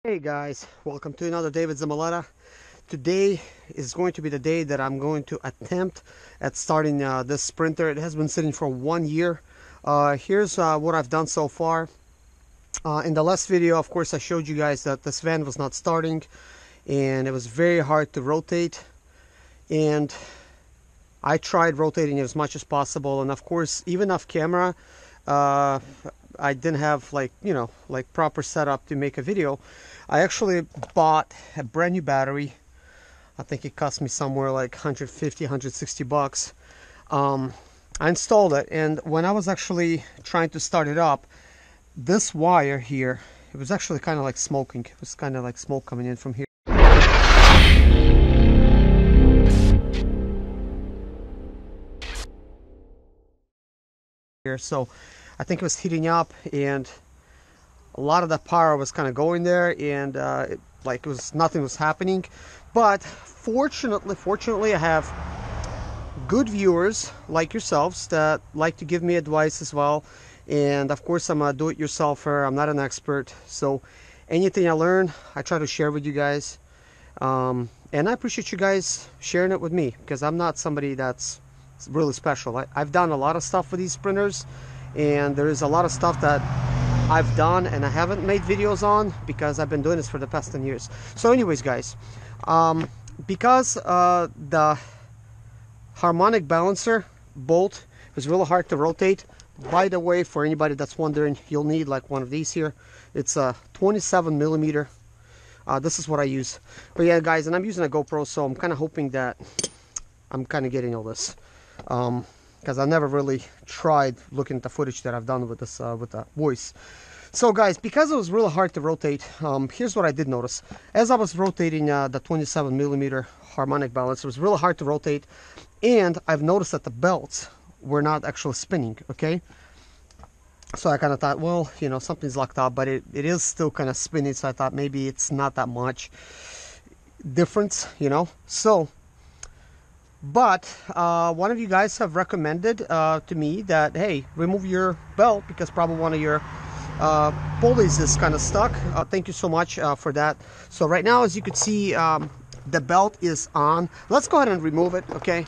Hey guys, welcome to another day with Zimaleta. Today is going to be the day that I'm going to attempt at starting this sprinter. It has been sitting for 1 year. Here's what I've done so far. In the last video, of course, I showed you guys that this van was not starting and it was very hard to rotate, and I tried rotating it as much as possible, and of course even off camera I didn't have like proper setup to make a video. I actually bought a brand new battery. I think it cost me somewhere like 150 160 bucks. I installed it, and when I was actually trying to start it up, this wire here, it was actually kind of like smoking. It was kind of like smoke coming in from here. So I think it was heating up, and a lot of the power was kind of going there, and nothing was happening. But fortunately I have good viewers like yourselves that like to give me advice as well. And of course I'm a do-it-yourselfer. I'm not an expert, so anything I learn I try to share with you guys, and I appreciate you guys sharing it with me, because I'm not somebody that's really special. I've done a lot of stuff with these sprinters, and there is a lot of stuff that I've done and I haven't made videos on because I've been doing this for the past 10 years. So anyways guys, because the harmonic balancer bolt is really hard to rotate. By the way, for anybody that's wondering, you'll need like one of these here. It's a 27 millimeter. This is what I use. But yeah guys, and I'm using a GoPro, so I'm kind of hoping that I'm kind of getting all this, because I never really tried looking at the footage that I've done with this with the voice. So guys, because it was really hard to rotate, here's what I did notice. As I was rotating the 27 millimeter harmonic balancer, it was really hard to rotate, and I've noticed that the belts were not actually spinning. Okay, so I kind of thought, well, something's locked up, but it is still kind of spinning. So I thought maybe it's not that much difference, so. But one of you guys have recommended to me that, hey, remove your belt because probably one of your pulleys is kind of stuck. Thank you so much for that. So right now, as you can see, the belt is on. Let's go ahead and remove it. Okay,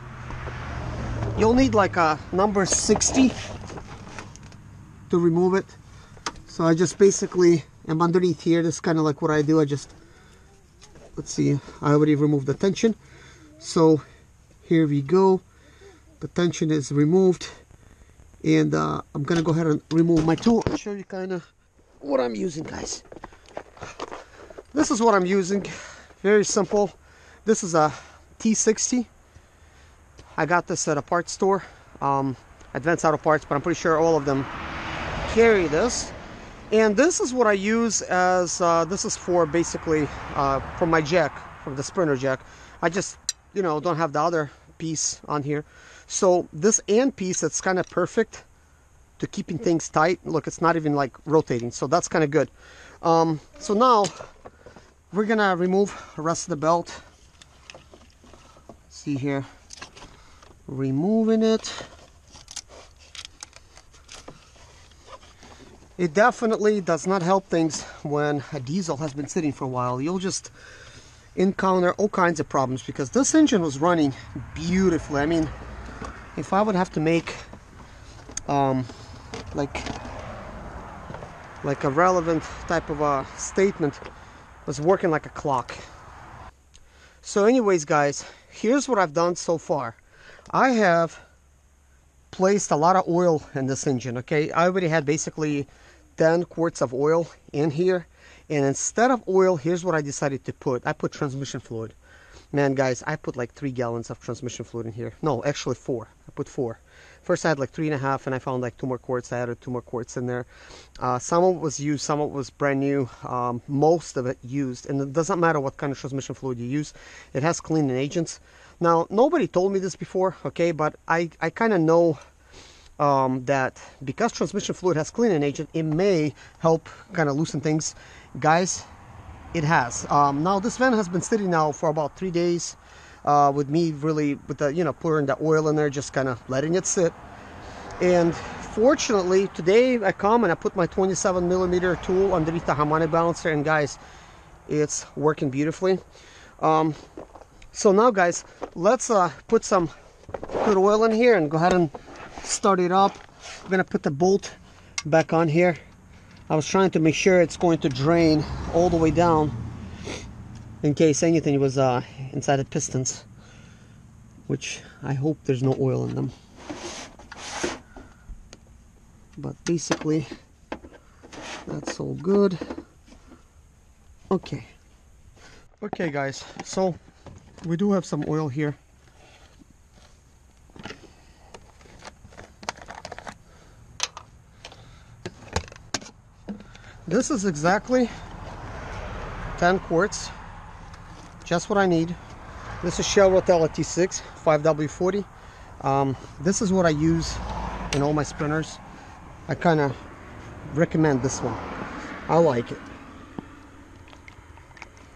you'll need like a number 60 to remove it. So I just basically am underneath here. This is kind of like what I do. I just, let's see, I already removed the tension. So here we go, the tension is removed, and I'm gonna go ahead and remove my tool and show you kind of what I'm using, guys. This is what I'm using, very simple. This is a T60. I got this at a parts store, Advanced Auto Parts, but I'm pretty sure all of them carry this. And this is what I use as, this is for basically from my jack, from the sprinter jack. I just don't have the other piece on here, so this end piece, that's kind of perfect to keeping things tight. Look, it's not even like rotating, so that's kind of good. So now we're gonna remove the rest of the belt. See here, removing it. It definitely does not help things when a diesel has been sitting for a while. You'll just encounter all kinds of problems, because this engine was running beautifully. I mean, if I would have to make like a relevant type of a statement, it was working like a clock. So anyways guys, here's what I've done so far. I have placed a lot of oil in this engine. Okay, I already had basically 10 quarts of oil in here. And instead of oil, here's what I decided to put. I put transmission fluid. Man, guys, I put like 3 gallons of transmission fluid in here. No, actually 4. I put 4. First I had like 3.5, and I found like 2 more quarts. I added 2 more quarts in there. Some of it was used, some of it was brand new. Most of it used. And it doesn't matter what kind of transmission fluid you use. It has cleaning agents. Now, nobody told me this before, okay, but I kind of know that because transmission fluid has cleaning agent, it may help kind of loosen things. Guys, it has. Now this van has been sitting now for about 3 days, with me really with the pouring the oil in there, just kind of letting it sit. And fortunately today I come and I put my 27 millimeter tool underneath the harmonic balancer, and guys, It's working beautifully. So now guys, let's put some good oil in here and go ahead and start it up. I'm gonna put the bolt back on here. I was trying to make sure it's going to drain all the way down in case anything was inside the pistons, which I hope there's no oil in them. But basically that's all good. Okay guys, so we do have some oil here. This is exactly 10 quarts, just what I need. This is Shell Rotella T6 5W40. This is what I use in all my sprinters. I kind of recommend this one. I like it.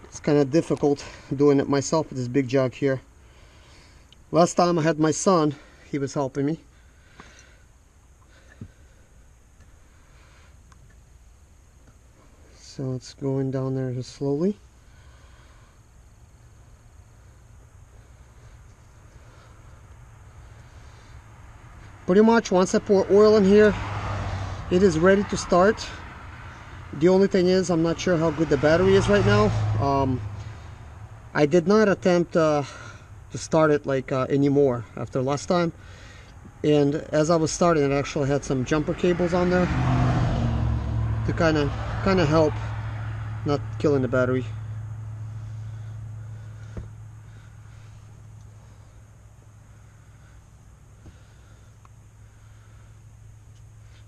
It's kind of difficult doing it myself with this big jug here. Last time I had my son, he was helping me. So it's going down there just slowly. Pretty much once I pour oil in here, it is ready to start. The only thing is, I'm not sure how good the battery is right now. I did not attempt to start it like anymore after last time. And as I was starting, it actually had some jumper cables on there to kind of help not killing the battery.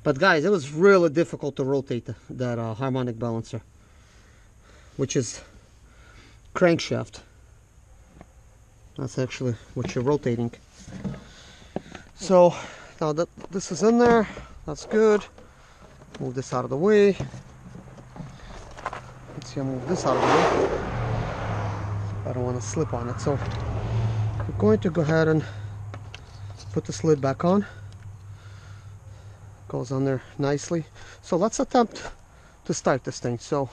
But guys, it was really difficult to rotate that harmonic balancer, which is crankshaft. That's actually what you're rotating. So now that this is in there, that's good. Move this out of the way. Let's see, I'll move this out of the way. I don't want to slip on it. So I'm going to go ahead and put this lid back on. Goes on there nicely. So let's attempt to start this thing. So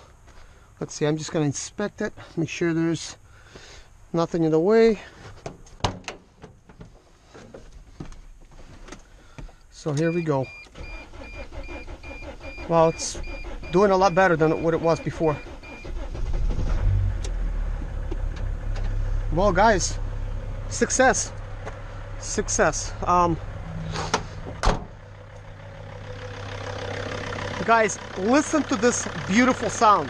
let's see, I'm just going to inspect it, make sure there's nothing in the way. So here we go. Well, it's doing a lot better than what it was before. Well guys, success. Guys, listen to this beautiful sound.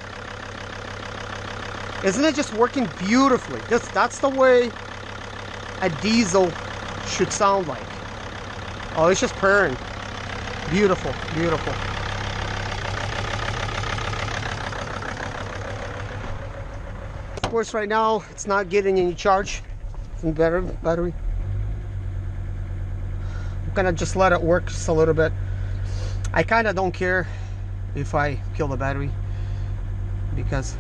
Isn't it just working beautifully? That's the way a diesel should sound like. Oh, it's just purring. Beautiful, beautiful. Of course, right now it's not getting any charge from the battery. I'm gonna just let it work just a little bit. I kind of don't care if I kill the battery because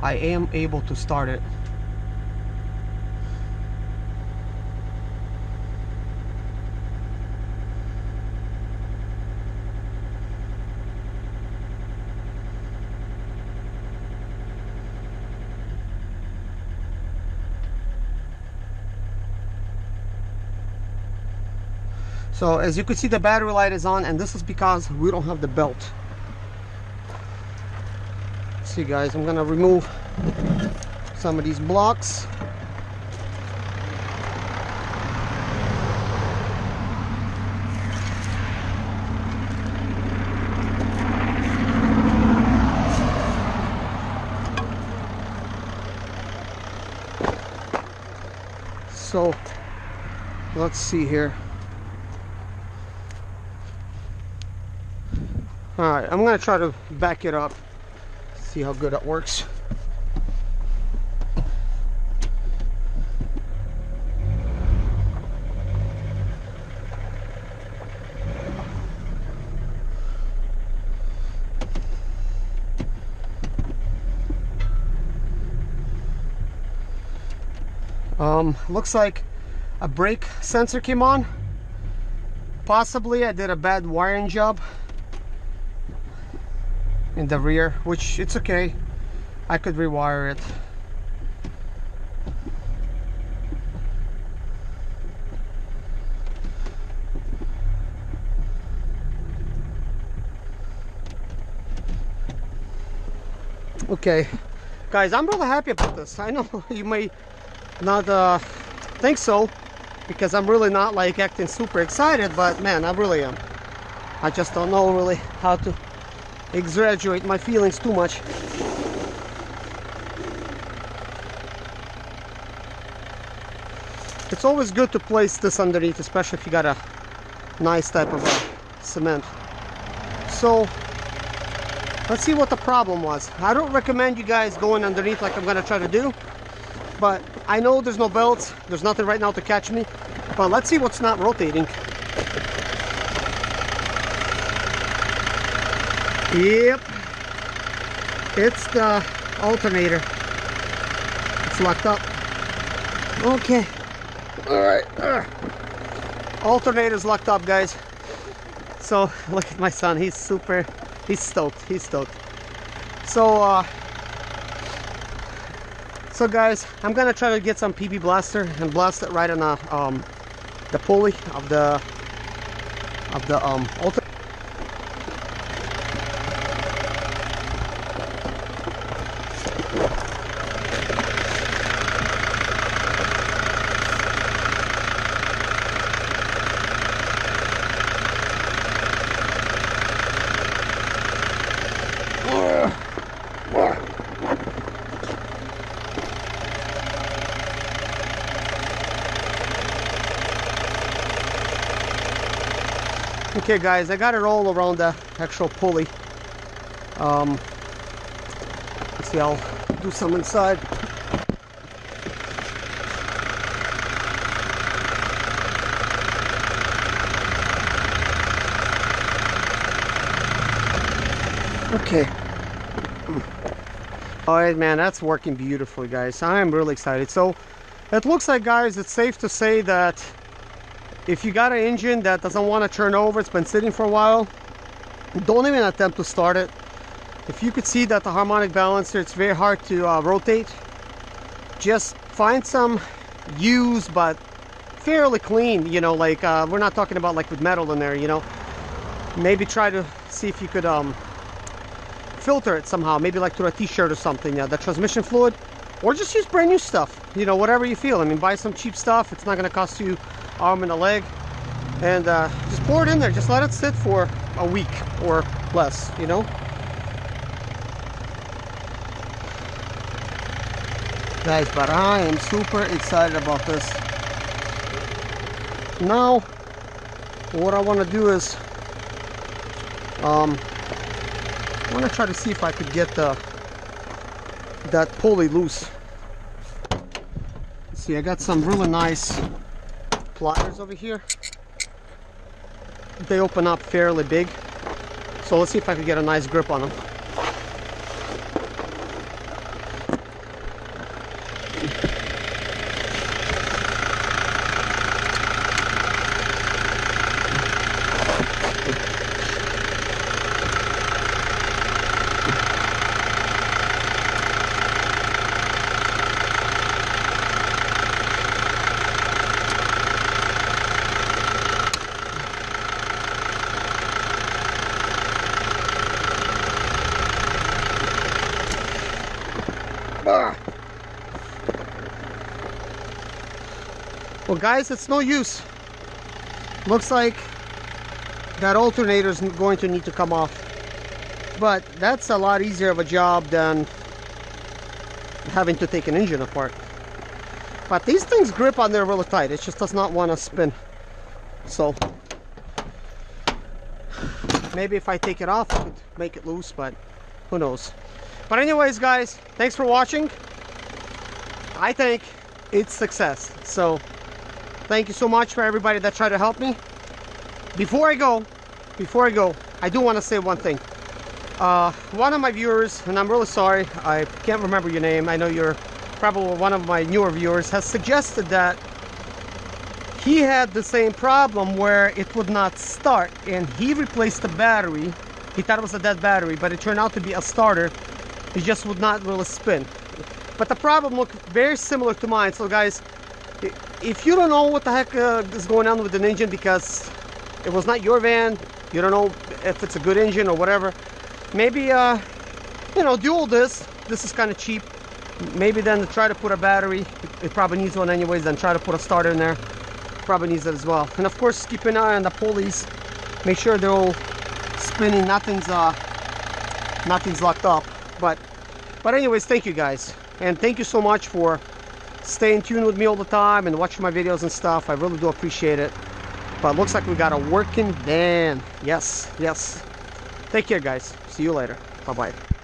I am able to start it. So as you can see, the battery light is on, and this is because we don't have the belt. See guys, I'm gonna remove some of these blocks. So let's see here. Alright, I'm going to try to back it up, see how good it works. Looks like a brake sensor came on. Possibly I did a bad wiring job in the rear, which it's okay. I could rewire it. Okay, guys, I'm really happy about this. I know you may not think so, because I'm really not like acting super excited, but man, I really am. I just don't know really how to exaggerate my feelings too much. It's always good to place this underneath, especially if you got a nice type of cement. So let's see what the problem was. I don't recommend you guys going underneath like I'm gonna try to do, but I know there's no belts, there's nothing right now to catch me, but let's see what's not rotating. Yep, it's the alternator. It's locked up. Okay, all right. Alternator's locked up, guys. So look at my son, he's stoked. So guys, I'm gonna try to get some PB blaster and blast it right on the pulley of the alternator. Okay guys, I got it all around the actual pulley. Let's see, I'll do some inside. Okay. Alright man, that's working beautifully, guys. I am really excited. So it looks like, guys, it's safe to say that if you got an engine that doesn't want to turn over, it's been sitting for a while, don't even attempt to start it. If you could see that the harmonic balancer, it's very hard to rotate, just find some used but fairly clean, you know, like we're not talking about like with metal in there, you know. Maybe try to see if you could filter it somehow, maybe like through a t-shirt or something, the transmission fluid, or just use brand new stuff, you know, whatever you feel. I mean, buy some cheap stuff. It's not going to cost you arm and a leg, and just pour it in there. Just let it sit for a week or less, you know. Guys, but I am super excited about this. Now what I want to do is I want to try to see if I could get that pulley loose. See, I got some really nice pliers over here. They open up fairly big, so let's see if I can get a nice grip on them. Well guys, it's no use. Looks like that alternator is going to need to come off, but that's a lot easier of a job than having to take an engine apart. But these things grip on there really tight. It just does not want to spin. So maybe if I take it off, I could make it loose, but who knows. But anyways guys, thanks for watching. I think it's success. So thank you so much for everybody that tried to help me. Before I go, I do want to say one thing. One of my viewers, and I'm really sorry, I can't remember your name, I know you're probably one of my newer viewers, has suggested that he had the same problem where it would not start, and he replaced the battery. He thought it was a dead battery, but it turned out to be a starter, it just would not really spin. But the problem looked very similar to mine. So guys, if you don't know what the heck is going on with an engine because it was not your van, you don't know if it's a good engine or whatever, maybe you know, do all this. This is kind of cheap. Maybe then try to put a battery. It probably needs one anyways. Then try to put a starter in there. Probably needs it as well. And of course, keep an eye on the pulleys. Make sure they're all spinning. Nothing's locked up. But anyways, thank you guys, and thank you so much for staying tuned with me all the time and watching my videos and stuff. I really do appreciate it. But looks like we got a working van. Yes, yes. Take care, guys. See you later. Bye bye.